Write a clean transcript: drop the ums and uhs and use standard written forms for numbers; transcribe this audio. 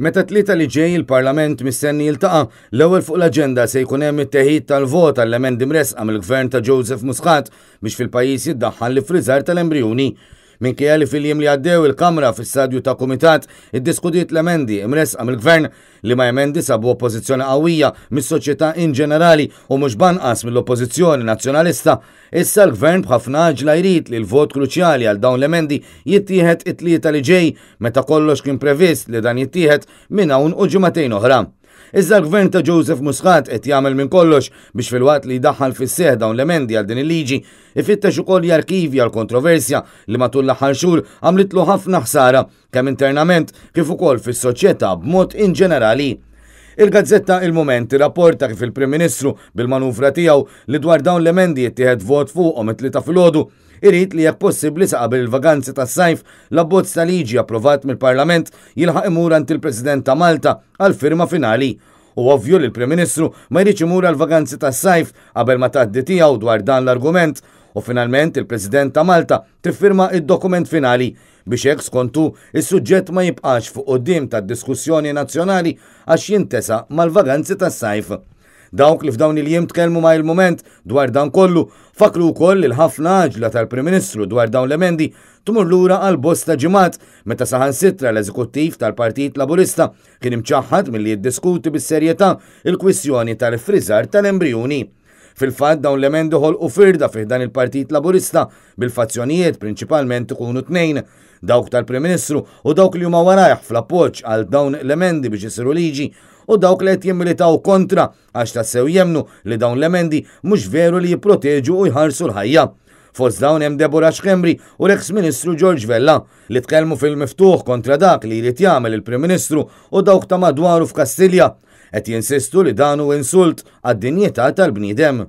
Meta tlieta li ġej il-Parlament mistenni jiltaqa' l-ewwel fuq l-aġenda se jkun hemm it-teħid tal-vot għall-emendi mresqa mill-Gvern ta' Joseph Muscat biex fil-pajjiż jiddaħħal l-ifriżar tal-embrjuni. Minkejja li fil-jiem li għaddew il-Kamra fis-stadju ta' Kumitat iddiskutiet l-emendi imresqa mill-Gvern li ma' emendi sabu oppożizzjoni qawwija mis-soċjetà in ġenerali u mhux banqas mill-Oppożizzjoni Nazzjonalista, issa l-Gvern b'ħafna ġla jrid li l-vot kruċjali għal dawn l-emendi jittieħed it-tlieta li ġej meta kollox kien previst li dan jittieħed minn hawn u ġimagħtejn oħra. Iżda l-Gvern ta' Joseph Muscat qed jagħmel minn kollox biex fil-waqt li jdaħħal fis-seħħ dawn l-emendi għal din il-liġi ifittex ukoll jarkivja l-kontroversja li matul l-aħħar xhur għamlitlu ħafna ħsara kemm internament kif ukoll fis-soċjetà b'mod in ġenerali. Il-Gazzetta Il-Moment irrapporta kif il-Prim Ministru bil-manuvra tiegħu li dwar dawn l-emendi jittieħed vot fuqhom it-tlieta filgħodu irid li jekk possibbli sa qabel il-vaganzi tas-sajf l-abbozz ta' liġi approvat mill-Parlament jilħaq imur ant il-President ta' Malta għal firma finali. U ovvju li l-Prim Ministru ma jridx imur għal vaganzi tas-sajf qabel ma tgħaddi tiegħu dwar dan l-argument u finalment il-President ta' Malta tiffirma id-dokument finali biex hekk skontu is-suġġett ma jibqax fuq quddiem tad-diskussjoni nazzjonali għax jintesa' mal-vaganzi tas-sajf. Dawk li f'dawn il-jiem tkellmu ma' il-moment dwar dan kollu fakru wkoll il-ħafna ġla tal-Prim Ministru dwar dawn l-emendi tmur lura għal bosta ġimgħat meta saħansitra l-Eżekuttiv tal-Partit Laburista kien imċaħħad milli jiddiskuti bis-serjetà il-kwistjoni tal-ifriżar tal-embrjuni. Fil-fatt dawn l-emendi ħolqu firda fih dan il-Partit Laburista bil-fazzjonijiet prinċipalment ikunu tnejn, dawk tal-Prim Ministru u dawk li huma warajh fl-appoġġ għal dawn l-emendi biex isiru liġi u dawk li qed jimmilitaw kontra għax tassew jemnu li dawn l-emendi mhux veru li jipproteġu u jħarsu l-ħajja. Fost dawn hemm Deborah Xkembri u l-eks Ministru George Vella li tkellmu fil-miftuħ kontra dak li jrid jagħmel il-Prim Ministru u dawk ta' madwaru f'Kastilja qed jinsistu li dan hu insult għad-dinjità tal-bniedem.